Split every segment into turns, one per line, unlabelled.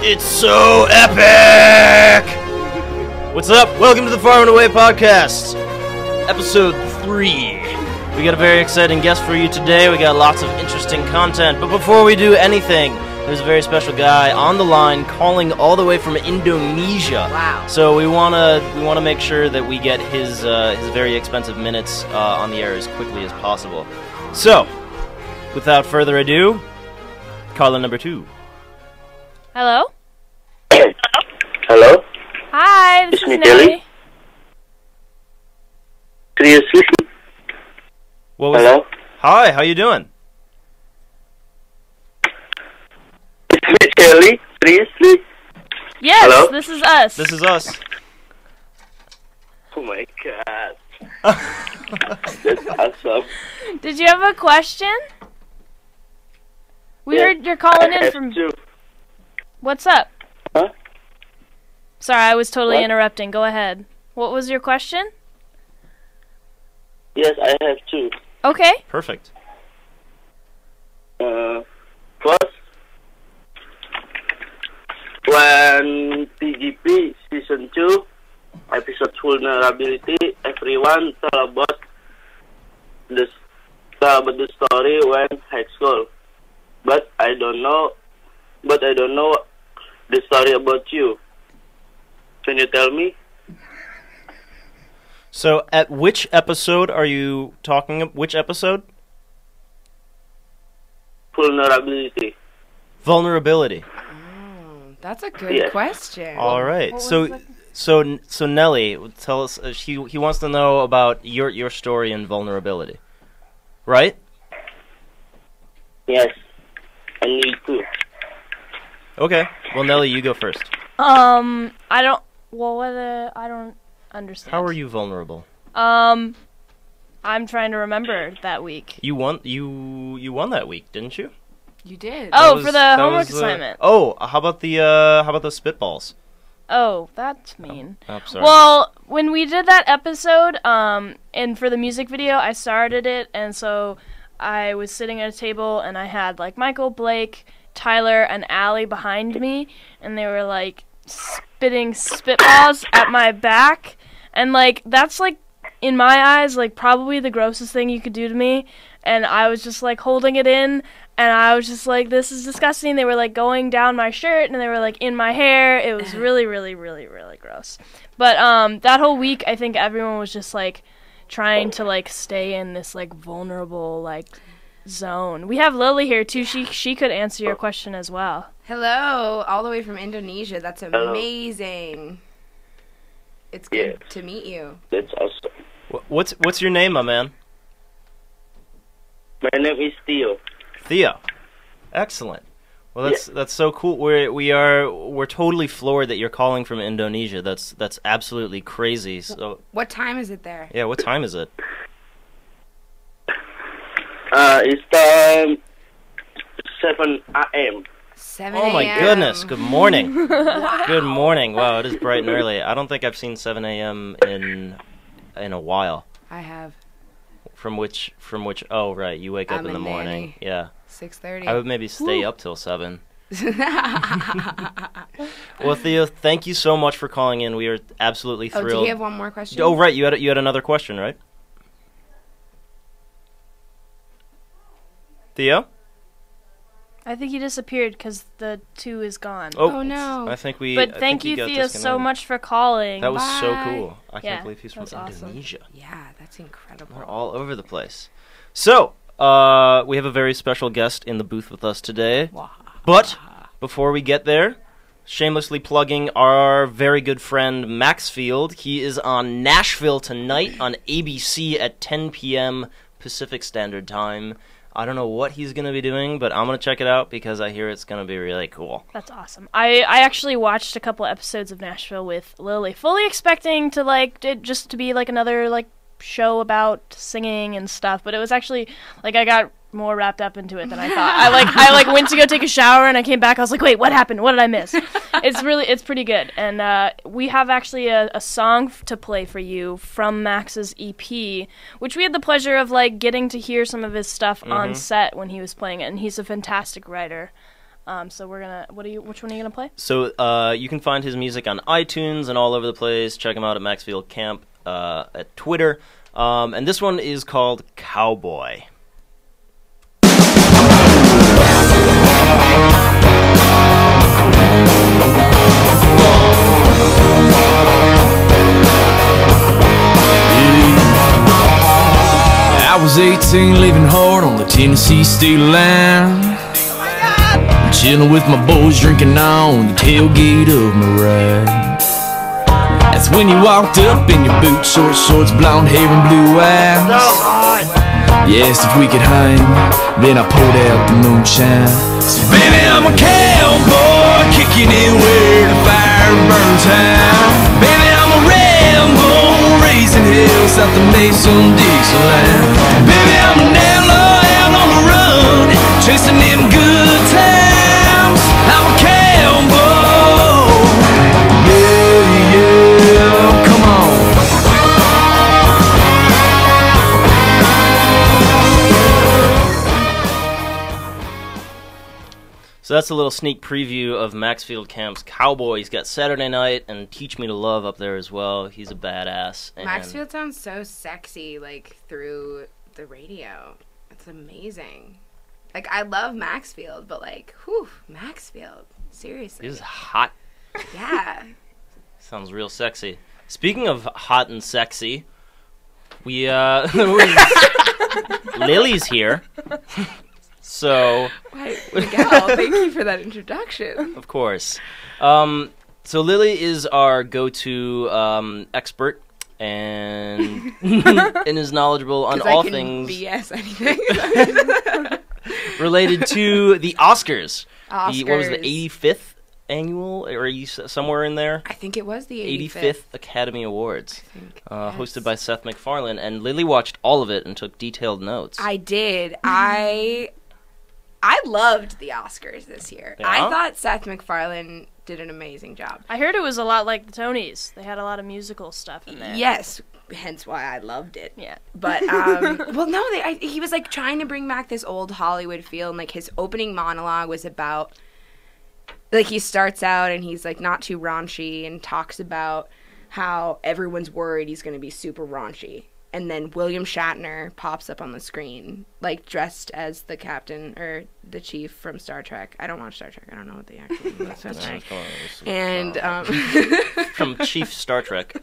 It's so epic! What's up? Welcome to the Far and Away podcast, episode 3. We got a very exciting guest for you today. We got lots of interesting content. But before we do anything, there's a very special guy on the line calling all the way from Indonesia.
Wow.
So we wanna make sure that we get his very expensive minutes on the air as quickly as possible. So, without further ado, caller number 2.
Hello?
Hello?
Hi, this
It's
is
me, Nellie.
Nellie.
Seriously?
What was
Hello?
Hi, how you doing?
It's me, Nellie. Seriously?
Yes,
Hello?
this is us.
This is us.
Oh my god. That's awesome.
Did you have a question? We
Yeah,
heard you're calling
I
in
have
from...
two.
What's up?
Huh?
Sorry, I was totally
What?
interrupting. Go ahead. What was your question?
Yes, I have two.
Okay.
Perfect.
First, when TGP Season 2, episode Vulnerability, everyone tell about the story when high school. But I don't know the story about you. Can you tell me?
So, at which episode are you talking? Which episode?
Vulnerability.
Vulnerability.
That's a good
Yeah.
question.
All right.
What
So,
was
so Nellie, tell us. He wants to know about your story in vulnerability, right?
Yes. I need to.
Okay. Well, Nellie, you go first.
I don't... Well, I don't understand.
How are you vulnerable?
I'm trying to remember that week.
You won that week, didn't you?
You did.
Oh,
was-
for the
that
homework
was,
assignment.
Oh, how about the spitballs?
Oh, that's mean.
Oh, sorry.
Well, when we did that episode, and for the music video, I started it, and so I was sitting at a table, and I had, like, Michael, Blake, Tyler, and Allie behind me, and they were, like, spitting spitballs at my back, and, like, that's, like, in my eyes, like, probably the grossest thing you could do to me, and I was just, like, holding it in, and I was just like, this is disgusting. They were, like, going down my shirt, and they were, like, in my hair. It was really, really, really, really gross. But that whole week, I think everyone was just, like, trying to, like, stay in this, like, vulnerable, like, zone. We have Lily here, too. She could answer your question as well.
Hello, all the way from Indonesia. That's
Hello.
amazing. It's good
Yeah.
to meet you.
That's awesome.
What's your name, my man?
My name is Theo.
Theo. Excellent. Well, that's so cool. We're totally floored that you're calling from Indonesia. That's absolutely crazy. So
What time is it there?
yeah, what time is it?
It's time 7 a.m.
7
Oh my
a.m.
goodness! Good morning.
Wow.
Good morning. Wow, it is bright and early. I don't think I've seen 7 a.m. in a while.
I have
From which? Oh, right. You wake up
I'm
in the
a
morning.
nanny.
Yeah.
6:30.
I would maybe stay up till 7. Well, Theo, thank you so much for calling in. We are absolutely
Oh,
thrilled.
do you have one more question?
Oh, right. You had another question, right? Theo?
I think he disappeared because the 2 is gone.
Oh, no.
I think we.
But
I
thank
think
you,
he got
Theo, so
disconnected.
much for calling.
That was so
Bye.
cool. I
Yeah,
can't believe he's from
that was awesome.
Indonesia.
Yeah, that's incredible.
We're all over the place. So, we have a very special guest in the booth with us today.
Wow.
But before we get there, shamelessly plugging our very good friend Maxfield. He is on Nashville tonight on ABC at 10 p.m. Pacific Standard Time. I don't know what he's going to be doing, but I'm going to check it out because I hear it's going to be really cool.
That's awesome. I actually watched a couple episodes of Nashville with Lily, fully expecting to, like, it just to be, like, another, like, show about singing and stuff, but it was actually, like, I got more wrapped up into it than I thought. I went to go take a shower and I came back. I was like, wait, what happened? What did I miss? It's pretty good. And we have actually a song to play for you from Max's EP, which we had the pleasure of like getting to hear some of his stuff on set when he was playing it. And he's a fantastic writer. So we're gonna. Which one are you gonna play?
So you can find his music on iTunes and all over the place. Check him out at Maxfield Camp at Twitter. And this one is called Cowboy.
I was 18, living hard on the Tennessee state line. Chilling with my boys, drinking on the tailgate of my ride. That's when you walked up in your boots, short shorts, blonde hair and blue eyes. You asked if we could hang, then I pulled out the moonshine. So baby, I'm a cowboy, kicking it where the fire burns high. Baby, I'm a Rambo, raising hell south of Mason-Dixon line. Baby, I'm an outlaw out on the run, chasing them good times. I'm a cowboy, yeah, yeah, come on.
So that's a little sneak preview of Maxfield Camp's Cowboy. He's got Saturday Night and Teach Me to Love up there as well. He's a badass. And
Maxfield sounds so sexy, like, through the radio. It's amazing. Like, I love Maxfield, but, like, whew, Maxfield. Seriously.
He's hot.
Yeah.
Sounds real sexy. Speaking of hot and sexy, we Lily's here. So,
Miguel, thank you for that introduction.
of course. So Lily is our go-to expert and and is knowledgeable on all things
BS anything.
related to the Oscars.
Oscars.
What was the 85th annual, or are you somewhere in there?
I think it was the
85th Academy Awards,
yes.
hosted by Seth MacFarlane, and Lily watched all of it and took detailed notes.
I did. I loved the Oscars this year.
Yeah?
I thought Seth MacFarlane did an amazing job.
I heard it was a lot like the Tonys. They had a lot of musical stuff in there.
Yes, hence why I loved it.
Yeah.
But, well, no, he was, like, trying to bring back this old Hollywood feel, and, like, his opening monologue was about, like, he starts out, and he's, like, not too raunchy, and talks about how everyone's worried he's going to be super raunchy. And then William Shatner pops up on the screen, like, dressed as the captain, or the chief from Star Trek. I don't watch Star Trek. I don't know what the actual name is. And,
From Chief Star Trek.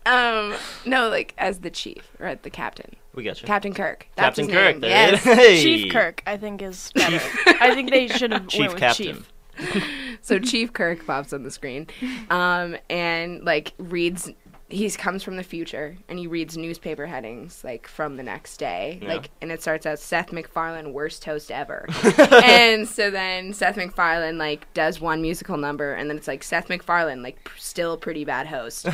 no, like, as the chief, or the captain.
We got you.
Captain Kirk. That's
Captain
his
Kirk.
name.
There
Yes.
it is. Hey.
Chief Kirk, I think, is better. I think they should have
Chief
went with
Captain.
Chief.
So Chief Kirk pops on the screen, and, like, reads... He comes from the future, and he reads newspaper headings, like, from the next day.
Yeah.
Like, and it starts out, Seth MacFarlane, worst host ever. And so then Seth MacFarlane, like, does one musical number, and then it's like, Seth MacFarlane, like, still a pretty bad host.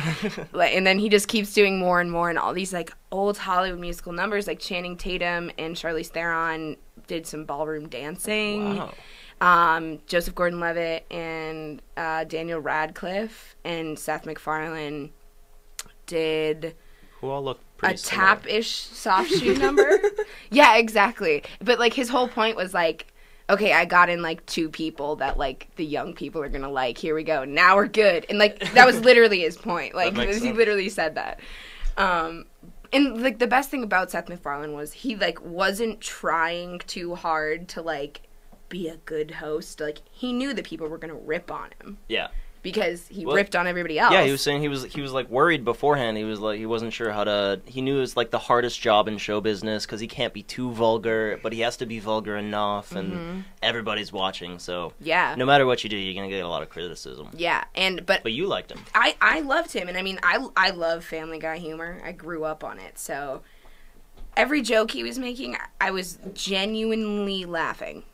Like, and then he just keeps doing more and more, and all these, like, old Hollywood musical numbers, like Channing Tatum and Charlize Theron did some ballroom dancing.
Wow.
Joseph Gordon-Levitt and Daniel Radcliffe and Seth MacFarlane did
Who all look pretty
a
similar.
tap-ish soft shoe number. Yeah, exactly. But, like, his whole point was, like, okay, I got in, like, 2 people that, like, the young people are gonna like. Here we go. Now we're good. And, like, that was literally his point. Like,
makes
he
sense.
literally said that. And, like, the best thing about Seth MacFarlane was he, like, wasn't trying too hard to, like, be a good host. Like, he knew that people were gonna rip on him.
Yeah.
Because he ripped on everybody else.
Yeah, he was saying he was like worried beforehand. He was like he wasn't sure how to. He knew it was like the hardest job in show business because he can't be too vulgar, but he has to be vulgar enough, and everybody's watching. So
Yeah.
no matter what you do, you're gonna get a lot of criticism.
Yeah, but
you liked him.
I loved him, and I mean, I love Family Guy humor. I grew up on it, so every joke he was making, I was genuinely laughing.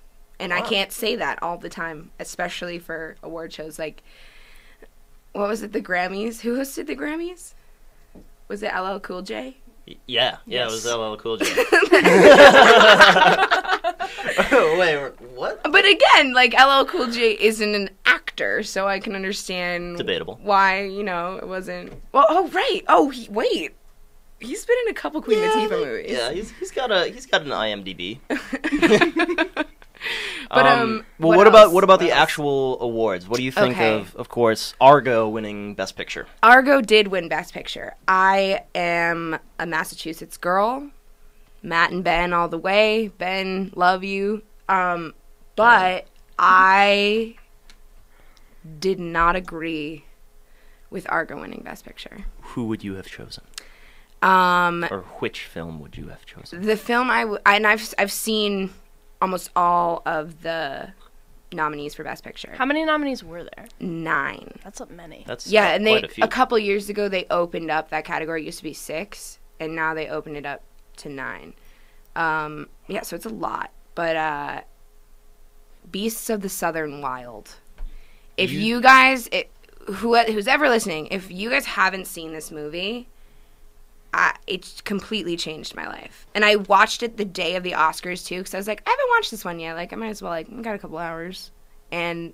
And I can't say that all the time, especially for award shows. Like, what was it, the Grammys? Who hosted the Grammys? Was it LL Cool J?
Yeah,
Yes.
it was LL Cool J. Wait, what?
But again, like, LL Cool J isn't an actor, so I can understand
Debatable.
why, you know, it wasn't. Well, oh right. Oh, wait. He's been in a couple Queen Latifah movies.
Yeah, he's got an IMDb.
But
what
else?
about the actual awards? What do you think
Okay.
of course, Argo winning Best Picture?
Argo did win Best Picture. I am a Massachusetts girl. Matt and Ben all the way. Ben, love you. But I did not agree with Argo winning Best Picture.
Who would you have chosen? Or which film would you have chosen?
The film I've seen almost all of the nominees for Best Picture.
How many nominees were there?
9.
That's not many.
That's
And
quite a few.
a couple years ago they opened up that category. It used to be 6, and now they opened it up to 9. So it's a lot. But Beasts of the Southern Wild. If you guys, who's ever listening, if you guys haven't seen this movie, it's completely changed my life. And I watched it the day of the Oscars too, because I was like, I haven't watched this one yet. Like, I might as well. Like, I got a couple hours, and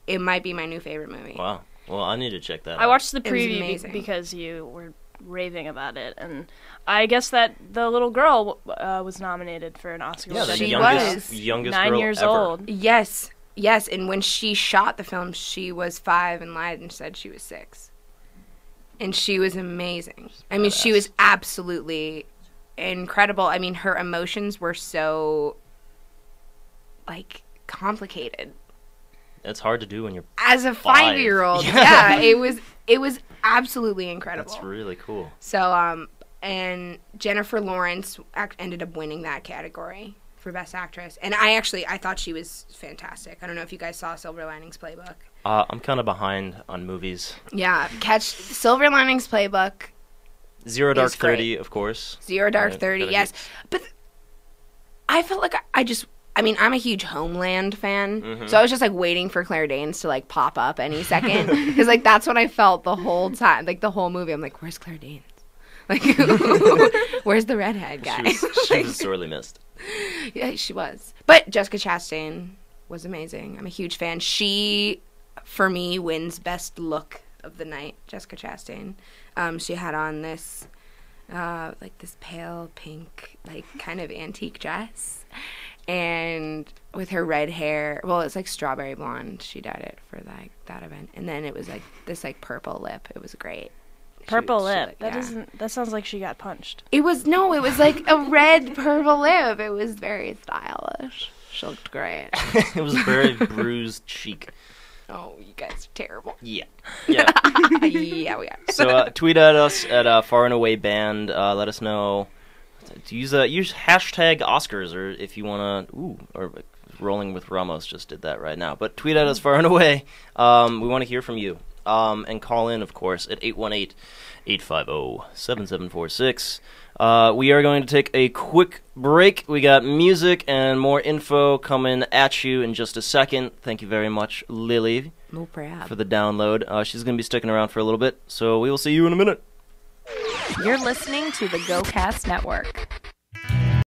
it might be my new favorite movie.
Wow. Well, I need to check that out.
I watched the
It was
preview
amazing.
because you were raving about it, and I guess that the little girl was nominated for an Oscar.
Yeah, the
which
She
youngest
9
girl
years
ever.
old.
Yes. And when she shot the film, she was 5 and lied and said she was 6. And she was amazing. I mean, she was absolutely incredible. I mean, her emotions were so, like, complicated.
It's hard to do when you're
As a
5.
5-year-old,
Yeah.
it was absolutely incredible.
That's really cool.
So, and Jennifer Lawrence ended up winning that category for Best Actress. And I thought she was fantastic. I don't know if you guys saw Silver Linings Playbook.
I'm kind of behind on movies.
Yeah, catch Silver Linings Playbook.
Zero Dark
It's great.
30, of course.
Zero Dark
Right,
30,
gotta
yes. But I felt like I'm a huge Homeland fan,
Mm-hmm.
so I was just, like, waiting for Claire Danes to, like, pop up any second. Because, like, that's what I felt the whole time. Like, the whole movie, I'm like, where's Claire Danes? Like, where's the redhead guy?
She was sorely missed.
Yeah, she was. But Jessica Chastain was amazing. I'm a huge fan. She, for me, wins Best Look of the night, Jessica Chastain. She had on this, like, this pale pink, like, kind of antique dress. And with her red hair, well, it's like strawberry blonde. She dyed it for, like, that event. And then it was, like, this, like, purple lip. It was great.
Purple
She
lip.
yeah.
That sounds like she got punched.
It was like a red purple lip. It was very stylish. She looked great.
It was a very bruised cheek.
Oh, you guys are terrible.
Yeah.
Yeah, we are.
So tweet at us at Far and Away Band. Let us know. Use hashtag Oscars, or if you want to. Or Rolling with Ramos just did that right now. But tweet at us Far and Away. We want to hear from you. And call in, of course, at 818-850-7746. We are going to take a quick break. We got music and more info coming at you in just a second. Thank you very much, Lily,
No problem.
for the download. She's going to be sticking around for a little bit, so we will see you in a minute.
You're listening to the GoCast Network.